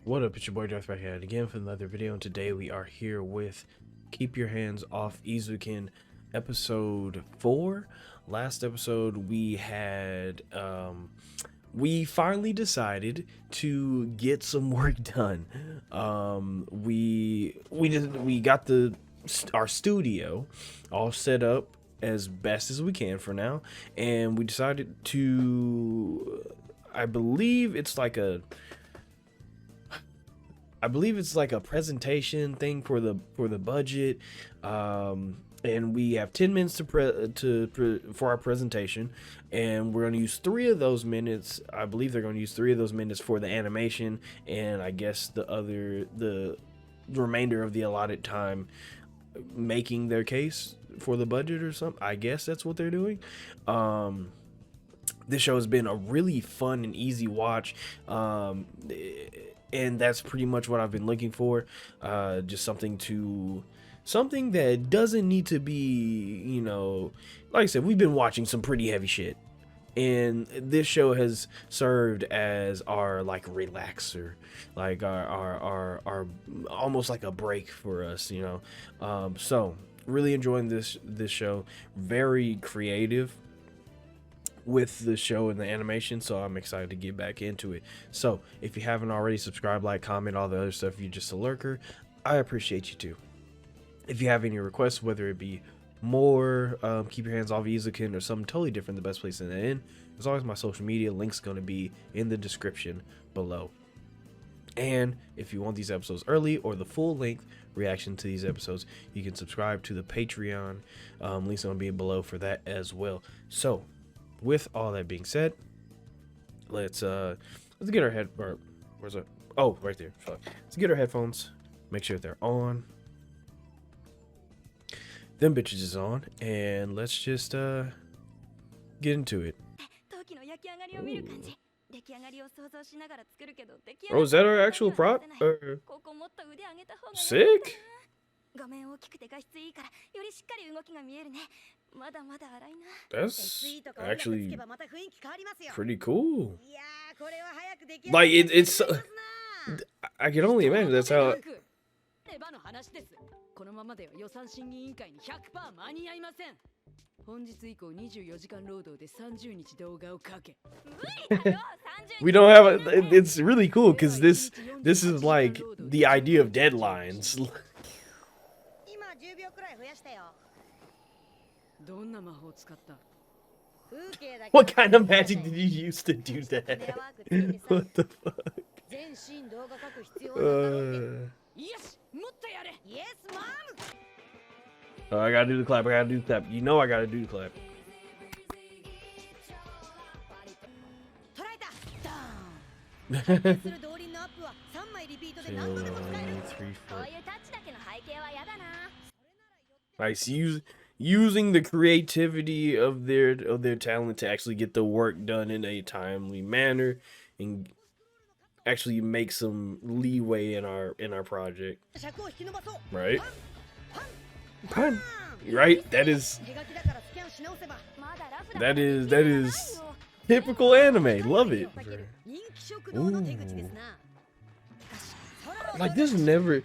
What up, it's your boy Dvrth back at it again for another video, and today we are here with Keep Your Hands Off Eizouken episode 4. Last episode we had we finally decided to get some work done. We got our studio all set up as best as we can for now, and we decided to I believe it's like a presentation thing for the budget, and we have 10 minutes for our presentation, and we're going to use 3 of those minutes. I believe they're going to use 3 of those minutes for the animation, and I guess the remainder of the allotted time making their case for the budget or something. I guess that's what they're doing. This show has been a really fun and easy watch. And that's pretty much what I've been looking for. Just something that doesn't need to be, like I said, we've been watching some pretty heavy shit, and this show has served as our like relaxer, like our almost like a break for us, so really enjoying this show. Very creative with the show and the animation, so I'm excited to get back into it. So if you haven't already, subscribe, like, comment, all the other stuff. If you're just a lurker, I appreciate you too. If you have any requests, whether it be more Keep Your Hands Off Eizouken or something totally different, the best place in the end, as always, my social media link's going to be in the description below. And if you want these episodes early or the full length reaction to these episodes, you can subscribe to the Patreon. Links going to be below for that as well. So with all that being said, let's get our where's it? Oh, right there. Let's get our headphones, make sure they're on. Them bitches is on, and let's just get into it. Oh, is that our actual prop? Sick. That's actually pretty cool. Like it's I can only imagine that's how. We don't have it's really cool because this is like the idea of deadlines. What kind of magic did you use to do that? What the fuck? Oh, I gotta do the clap. You know I gotta do the clap. Nice, using the creativity of their talent to actually get the work done in a timely manner and actually make some leeway in our project. Right? Right? That is typical anime. Love it. Ooh. Like this never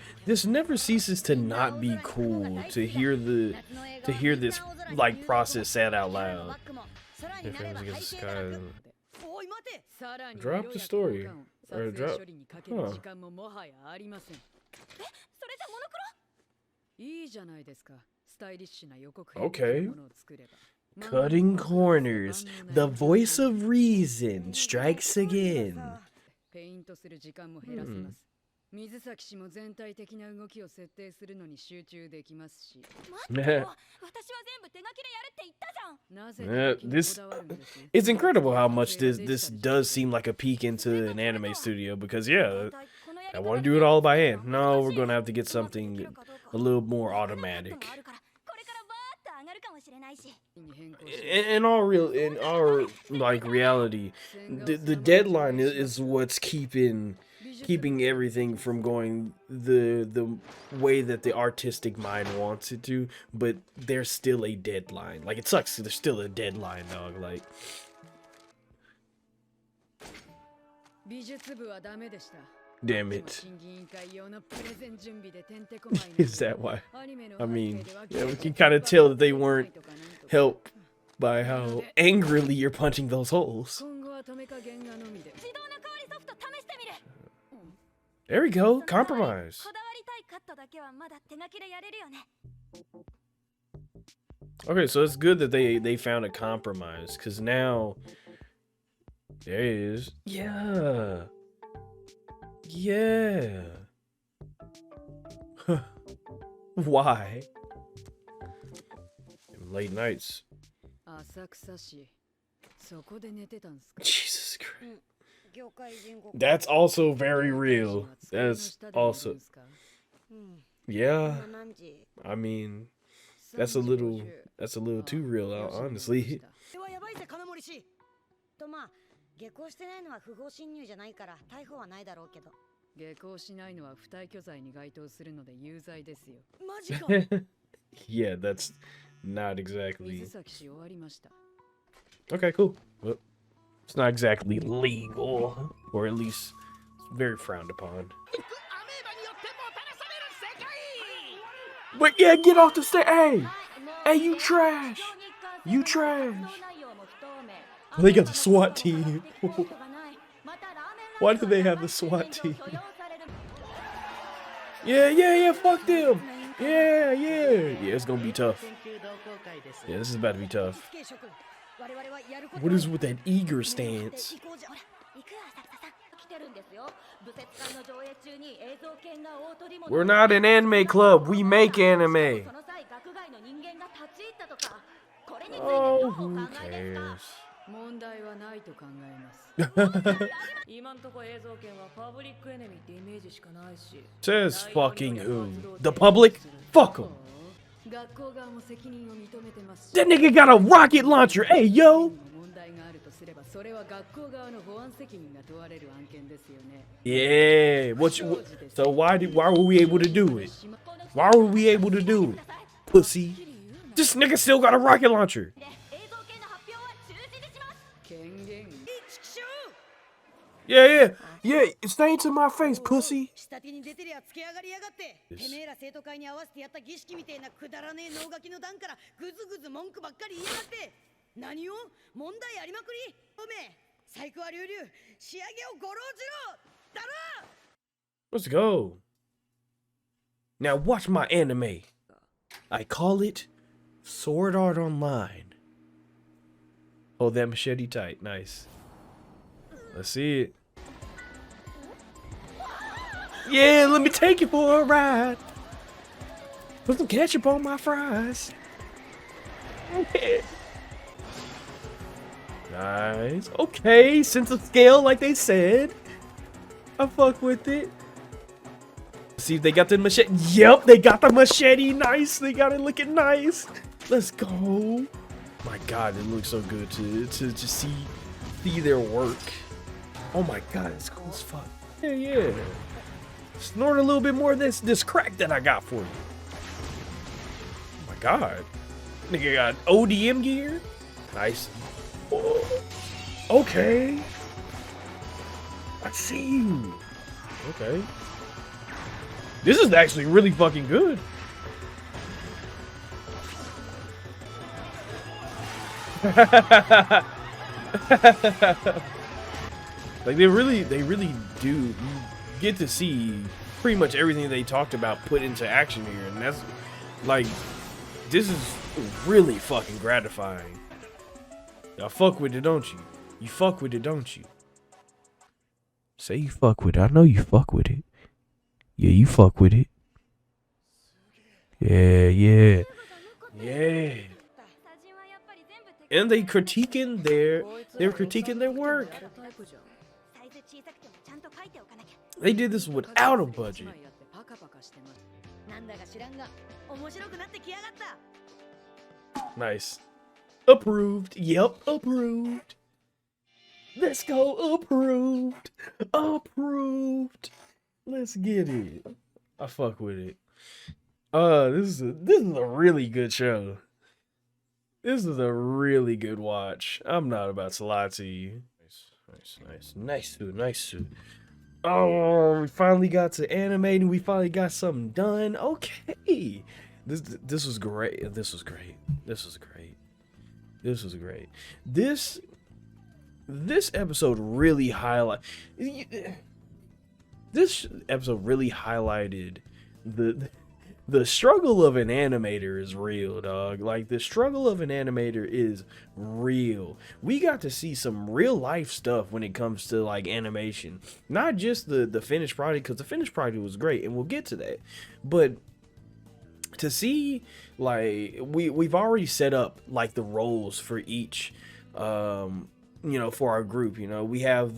ceases to not be cool to hear this like process said out loud. Drop the story or drop. Huh. Okay. Cutting corners. The voice of reason strikes again. It's incredible how much this does seem like a peek into an anime studio, because yeah, I want to do it all by hand. No, we're gonna have to get something a little more automatic. In our like reality, the deadline is what's keeping everything from going the way that the artistic mind wants it to, but there's still a deadline. Like, it sucks, there's still a deadline, dog. Like, Damn it. Is that why? I mean, yeah, we can kind of tell that they weren't helped by how angrily you're punching those holes. There we go. Compromise. Okay, so it's good that they found a compromise, because now there it is. Yeah. Yeah. Why? Late nights. Jesus Christ. That's also very real. That's also... Yeah. I mean, that's a little too real, honestly. Yeah, that's not exactly... Okay, cool. Well, it's not exactly legal, or at least very frowned upon. But yeah, get off the stage! Hey! Hey, you trash! You trash! They got the SWAT team. Why do they have the SWAT team? Yeah, fuck them! Yeah. Yeah, it's gonna be tough. Yeah, this is about to be tough. What is with that eager stance? We're not an anime club, we make anime. Oh, who cares? Says fucking who? The public? Fuck them. That nigga got a rocket launcher. Hey, yo. Yeah. So why were we able to do it? Why were we able to do it? Pussy. This nigga still got a rocket launcher. Yeah. Stay to my face, pussy. Let's go. Now watch my anime. I call it Sword Art Online. Hold that machete tight. Nice. Let's see it. Yeah, let me take you for a ride. Put some ketchup on my fries. Nice. Okay, sense of scale like they said. I fuck with it. See if they got the machete. Yep, they got the machete. Nice. They got it looking nice. Let's go. My God, it looks so good to just see their work. Oh my God, it's cool as fuck. Yeah. Snort a little bit more of this crack that I got for you. Oh my God. Nigga got ODM gear. Nice. Oh, okay. I see you. Okay. This is actually really fucking good. Like they really do. You get to see pretty much everything they talked about put into action here, and that's like, this is really fucking gratifying. Y'all fuck with it, don't you? You fuck with it, don't you? Say you fuck with it. I know you fuck with it. Yeah, you fuck with it. Yeah. And they're critiquing their work. They did this without a budget. Nice. Approved. Yep, approved. Let's go. Approved. Let's get it. I fuck with it. This is a really good show. This is a really good watch. I'm not about to lie to you. Nice. Oh, we finally got to animating. We finally got something done. Okay. This was great. This was great. This was great. This was great. This this episode really highlight this episode really highlighted the the struggle of an animator is real, dog. Like, the struggle of an animator is real. We got to see some real life stuff when it comes to like animation, not just the finished product, because the finished product was great and we'll get to that, but to see, like, we've already set up like the roles for each, for our group. We have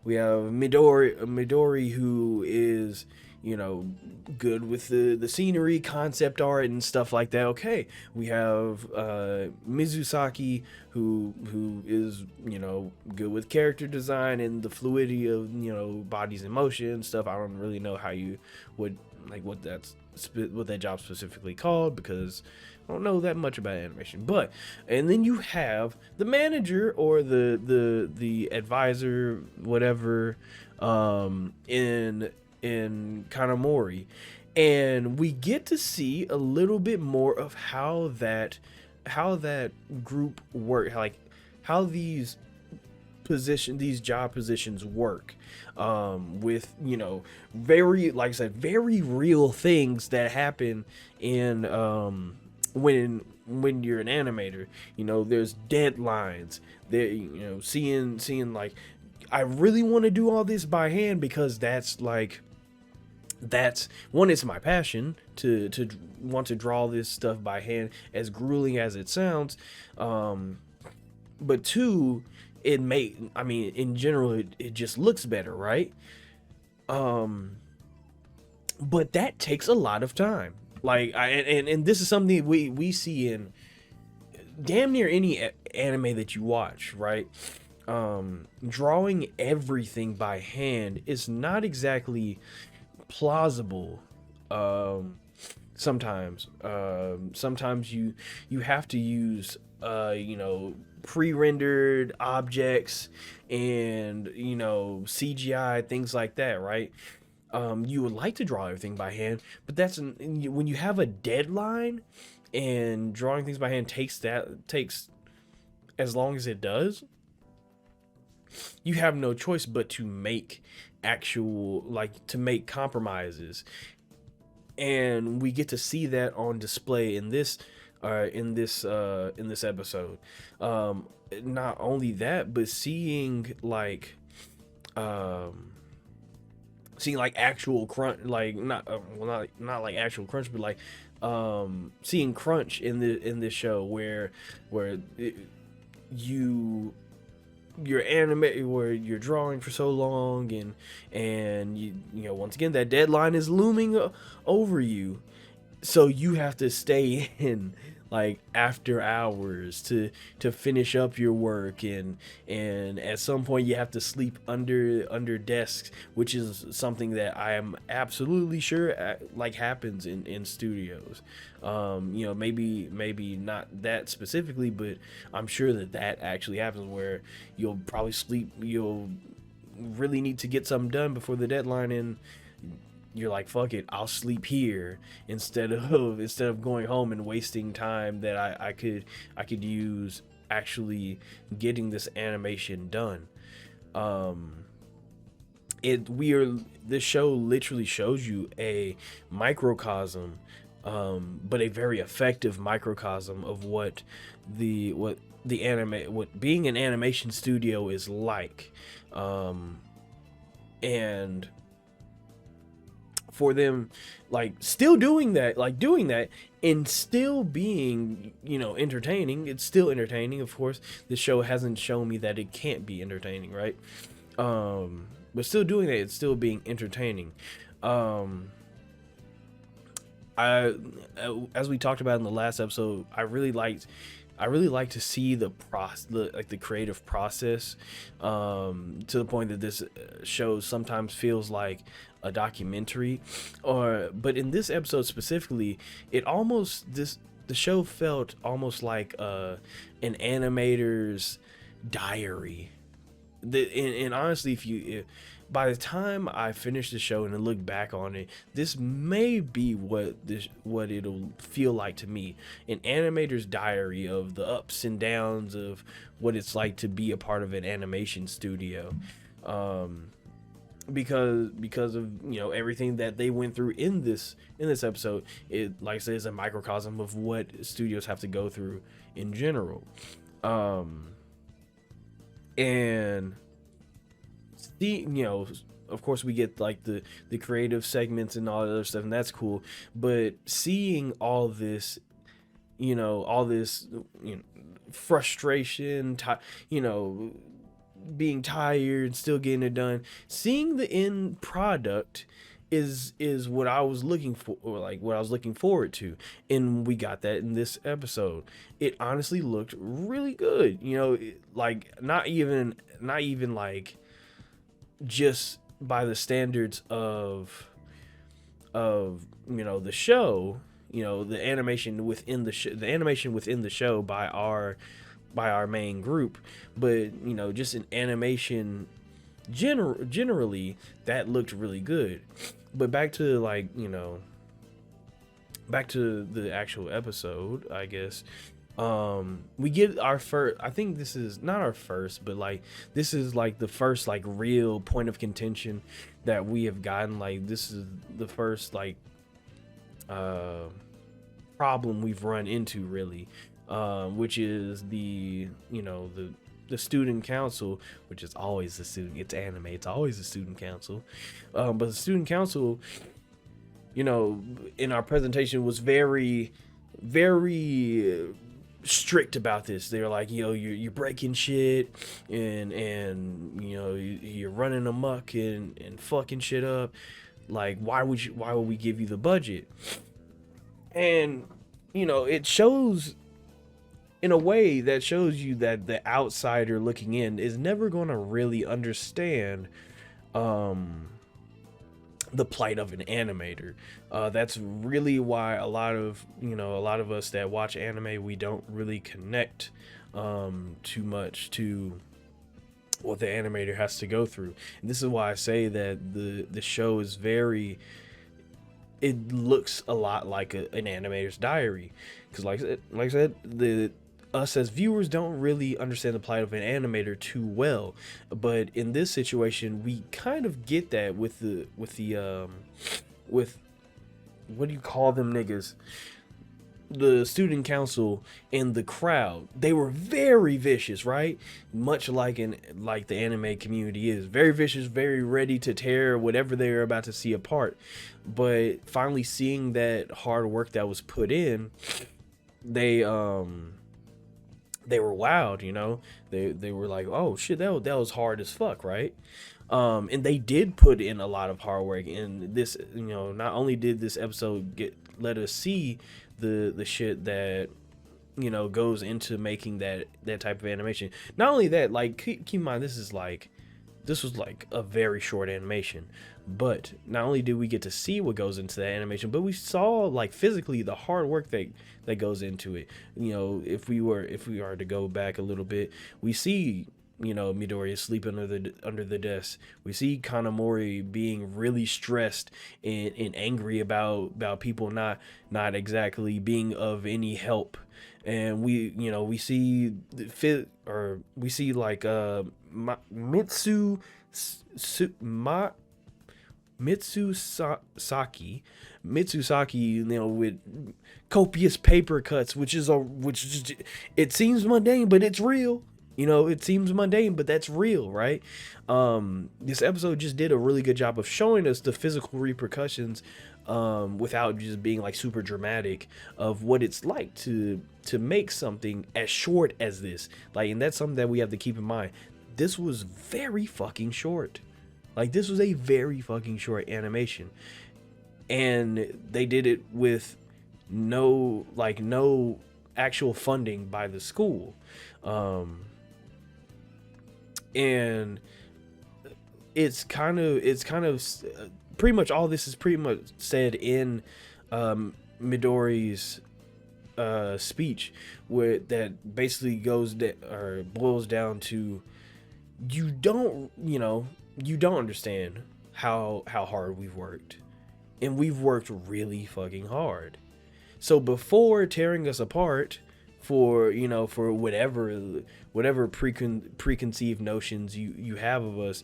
Midori, who is, good with the scenery, concept art, and stuff like that. Okay, we have Mizusaki, who is, good with character design and the fluidity of, bodies in motion stuff. I don't really know how you would, like, what that job specifically called, because I don't know that much about animation. But, and then you have the manager, or the advisor, whatever, in Kanamori, and we get to see a little bit more of how that group work, like how these job positions work, with, very, like I said, very real things that happen in, when you're an animator. There's deadlines there, seeing like, I really want to do all this by hand, because that's one, it's my passion to want to draw this stuff by hand, as grueling as it sounds. But two, in general, it just looks better, right? But that takes a lot of time. Like, and this is something we see in damn near any anime that you watch, right? Drawing everything by hand is not exactly plausible. Sometimes you have to use pre-rendered objects and CGI, things like that, right? You would like to draw everything by hand, but when you have a deadline, and drawing things by hand takes as long as it does, you have no choice but to make compromises. And we get to see that on display in this episode. Not only that, but seeing actual crunch, like, not like actual crunch, but like, seeing crunch in this show, where you're drawing for so long, and once again, that deadline is looming over you, so you have to stay in, like, after hours to finish up your work, and at some point you have to sleep under desks, which is something that I am absolutely sure happens in studios. Maybe not that specifically, but I'm sure that actually happens, where you'll probably you'll really need to get something done before the deadline, and you're like, fuck it, I'll sleep here instead of going home and wasting time that I could use actually getting this animation done. This show literally shows you a microcosm, but a very effective microcosm of what being an animation studio is like, and for them, like, still doing that, and still being, entertaining. It's still entertaining, of course. The show hasn't shown me that it can't be entertaining, right? But still doing that, it's still being entertaining. As we talked about in the last episode, I really like to see the creative process, to the point that this show sometimes feels like a documentary, but in this episode specifically, the show felt almost like an animator's diary. And honestly, by the time I finish the show and I look back on it, this may be what it'll feel like to me, an animator's diary of the ups and downs of what it's like to be a part of an animation studio. Because of everything that they went through in this episode, it, like I said, is a microcosm of what studios have to go through in general. And of course we get like the creative segments and all that other stuff, and that's cool, but seeing all this frustration, being tired, still getting it done, seeing the end product is what I was looking for, or like what I was looking forward to, and we got that in this episode. It honestly looked really good, like not even like just by the standards of the show, the animation within the show by our main group, but just an animation generally that looked really good. But back to the actual episode, I guess. We get our first, I think this is not our first, but like this is like the first like real point of contention that we have gotten. Like this is the first like problem we've run into, really, which is the student council, which is always the student. It's anime, it's always the student council. But the student council, in our presentation was very, very strict about this. They're like, you're breaking shit, and you're running amok and fucking shit up. Like, why would we give you the budget? And it shows in a way that shows you that the outsider looking in is never going to really understand the plight of an animator. That's really why a lot of us that watch anime, we don't really connect too much to what the animator has to go through. And this is why I say that the show is it looks a lot like an animator's diary, because like I said, us as viewers don't really understand the plight of an animator too well, but in this situation we kind of get that with what do you call them niggas, the student council and the crowd. They were very vicious, right? Much like the anime community is very vicious, very ready to tear whatever they're about to see apart. But finally seeing that hard work that was put in, they were wowed. They were like, oh shit, that was hard as fuck, right? And they did put in a lot of hard work, and this, not only did this episode let us see the shit that goes into making that type of animation. Not only that, like, keep in mind, this was like a very short animation, but not only did we get to see what goes into that animation, but we saw like physically the hard work that goes into it. If we are to go back a little bit, we see Midori is sleeping under the desk. We see Kanamori being really stressed and angry about people not exactly being of any help. And we see like Mitsusaki, with copious paper cuts, which it seems mundane, but it's real. It seems mundane, but that's real, right? This episode just did a really good job of showing us the physical repercussions, without just being like super dramatic, of what it's like to make something as short as this. Like, and that's something that we have to keep in mind. This was very fucking short. Like, this was a very fucking short animation, and they did it with no actual funding by the school. And it's kind of pretty much all this is pretty much said in Midori's speech, where that basically boils down to, you don't you don't understand how hard we've worked, and we've worked really fucking hard. So before tearing us apart for, for whatever preconceived notions you have of us,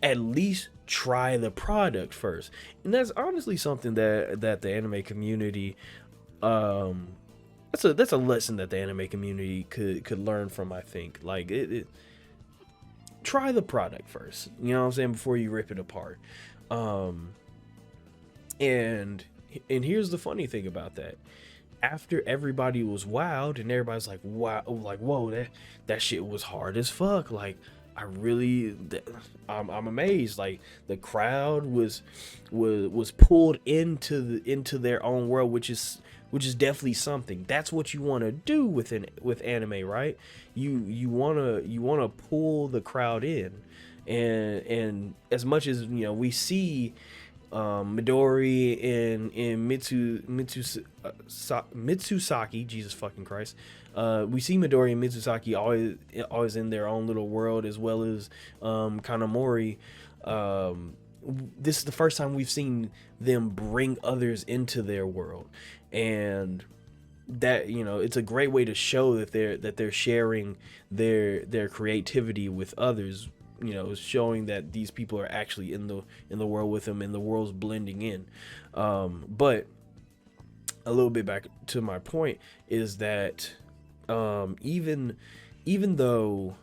at least try the product first. And that's honestly something that the anime community, um that's a lesson that the anime community could learn from, I think. Like, try the product first, you know what I'm saying, before you rip it apart. um and and here's the funny thing about that: after everybody was wowed and everybody's like, wow, like, whoa, that shit was hard as fuck, like, I really, I'm amazed. Like, the crowd was pulled into their own world, which is definitely something. That's what you want to do with anime, right? You want to pull the crowd in, and as much as, we see, Midori and Mitsusaki, Jesus fucking Christ. We see Midori and Mitsusaki always in their own little world, as well as Kanamori. This is the first time we've seen them bring others into their world, and that, it's a great way to show that they're sharing their creativity with others, showing that these people are actually in the world with them, and the world's blending in. But a little bit back to my point is that, even though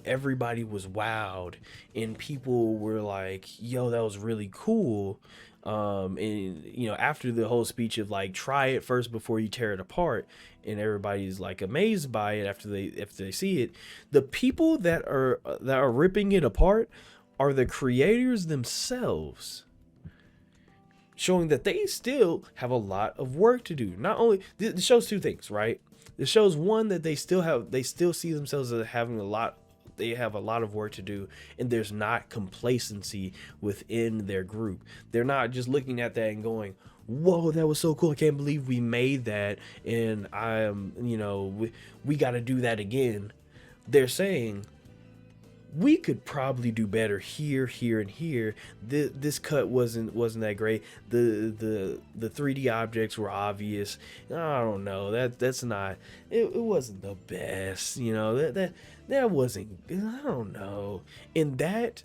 everybody was wowed and people were like, yo, that was really cool, and after the whole speech of like, try it first before you tear it apart, and everybody's like amazed by it after they see it, the people that are ripping it apart are the creators themselves, showing that they still have a lot of work to do. Not only, this shows two things, right? It shows, one, that they still see themselves as having they have a lot of work to do, and there's not complacency within their group. They're not just looking at that and going, whoa, that was so cool, I can't believe we made that, and we got to do that again. They're saying, we could probably do better here, and here. This cut wasn't that great. The 3D objects were obvious. I don't know. That's not. It wasn't the best. That wasn't. I don't know. And that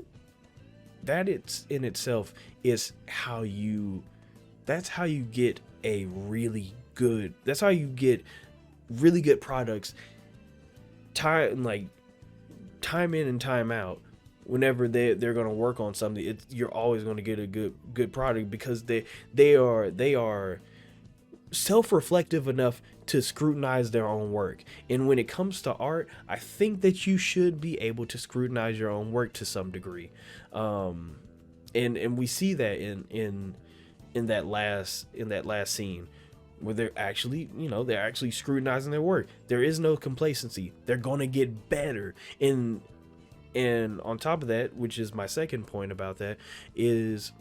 it's in itself is how you. That's how you get a really good. That's how you get really good products. Time in and time out, whenever they're going to work on something, you're always going to get a good product, because they are self-reflective enough to scrutinize their own work. And when it comes to art, I think that you should be able to scrutinize your own work to some degree, and we see that in that last scene, where they're actually scrutinizing their work. There is no complacency. They're going to get better. And on top of that, which is my second point about that, is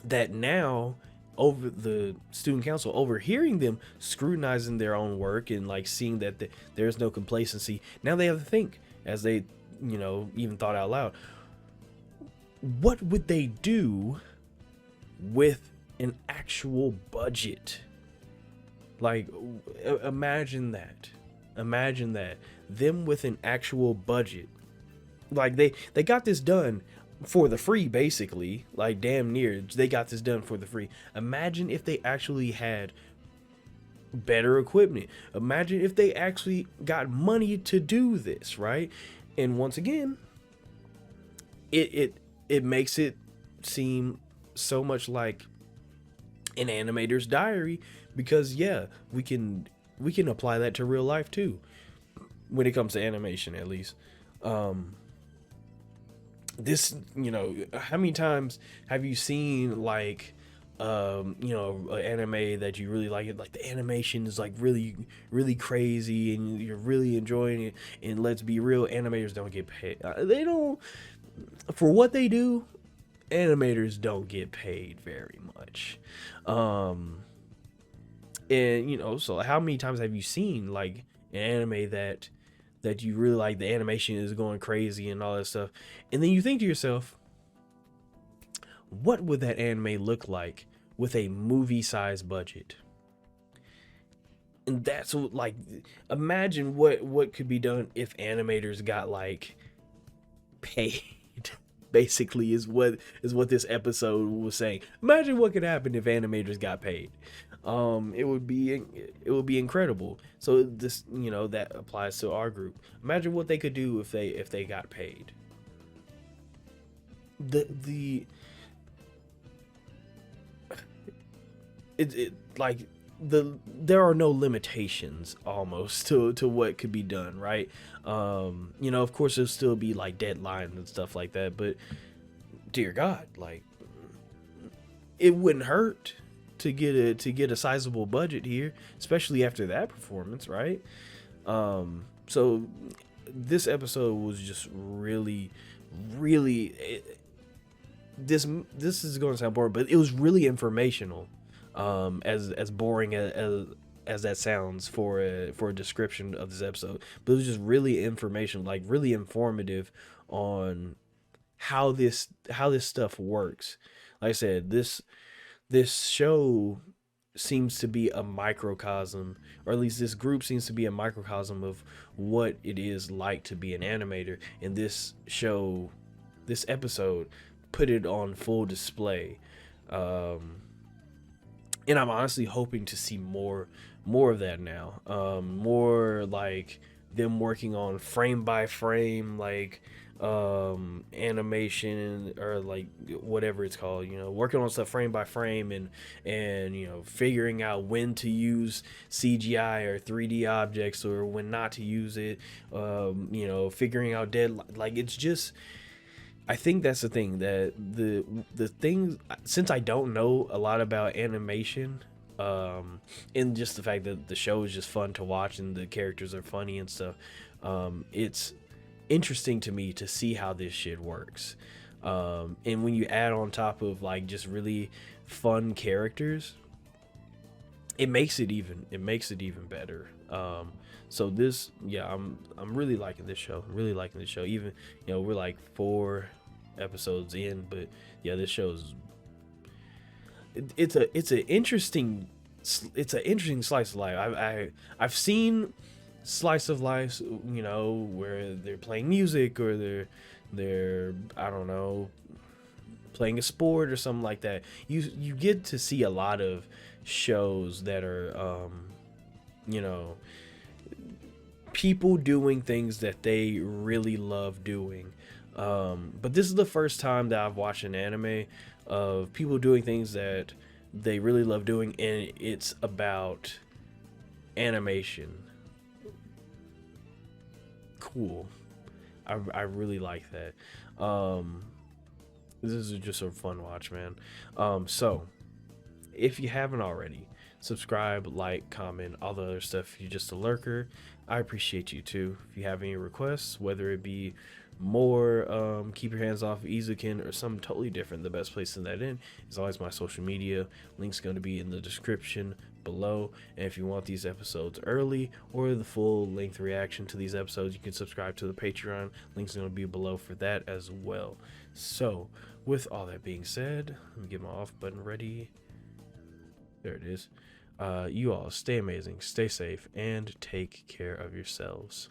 that now, over the student council overhearing them scrutinizing their own work and like seeing that there's no complacency, now they have to think, as they even thought out loud, what would they do with an actual budget? Like, imagine that them with an actual budget. Like, they got this done for the free, basically. Like, damn near, they got this done for the free. Imagine if they actually had better equipment. Imagine if they actually got money to do this, right? And once again, it makes it seem so much like an animator's diary, because we can apply that to real life too, when it comes to animation, at least. This, how many times have you seen like an anime that you really like, like the animation is like really, really crazy and you're really enjoying it, and let's be real, animators don't get paid. They don't, for what they do, animators don't get paid very much. And so how many times have you seen like an anime that that you really like, the animation is going crazy and all that stuff, and then you think to yourself, what would that anime look like with a movie size budget? And that's what, like, imagine what could be done if animators got like paid. Basically is what this episode was saying. Imagine what could happen if animators got paid. It would be incredible. So this, that applies to our group. Imagine what they could do if they got paid. The it like there are no limitations almost to what could be done, right? Of course there'll still be like deadlines and stuff like that, but dear God, like, it wouldn't hurt to get a sizable budget here, especially after that performance, right? So this episode was just really, really, this is going to sound boring, but it was really informational. As boring as that sounds for a description of this episode, but it was just really informational, like really informative on how this stuff works. Like I said, this show seems to be a microcosm, or at least this group seems to be a microcosm of what it is like to be an animator. And this episode put it on full display. And I'm honestly hoping to see more of that now. More like them working on frame by frame, like animation, or like whatever it's called, working on stuff frame by frame, and figuring out when to use CGI or 3D objects or when not to use it. Figuring out like, it's just, I think that's the thing, that the things, since I don't know a lot about animation, and just the fact that the show is just fun to watch and the characters are funny and stuff, it's interesting to me to see how this shit works. And when you add on top of like just really fun characters, it makes it even better. So this, I'm really liking this show. Even, we're like 4 episodes in, but yeah, this show's, it's an interesting slice of life. I've seen slice of life, where they're playing music, or they're I don't know, playing a sport or something like that. You get to see a lot of shows that are people doing things that they really love doing. But this is the first time that I've watched an anime of people doing things that they really love doing, and it's about animation. Cool. I really like that. This is just a fun watch, man. So if you haven't already, subscribe, like, comment, all the other stuff. If you're just a lurker, I appreciate you too. If you have any requests, whether it be more keep your hands off Eizouken or something totally different, the best place to send that in is always my social media. Link's going to be in the description below. And if you want these episodes early or the full length reaction to these episodes, you can subscribe to the Patreon. Link's going to be below for that as well. So with all that being said, let me get my off button ready. There it is. You all stay amazing, stay safe, and take care of yourselves.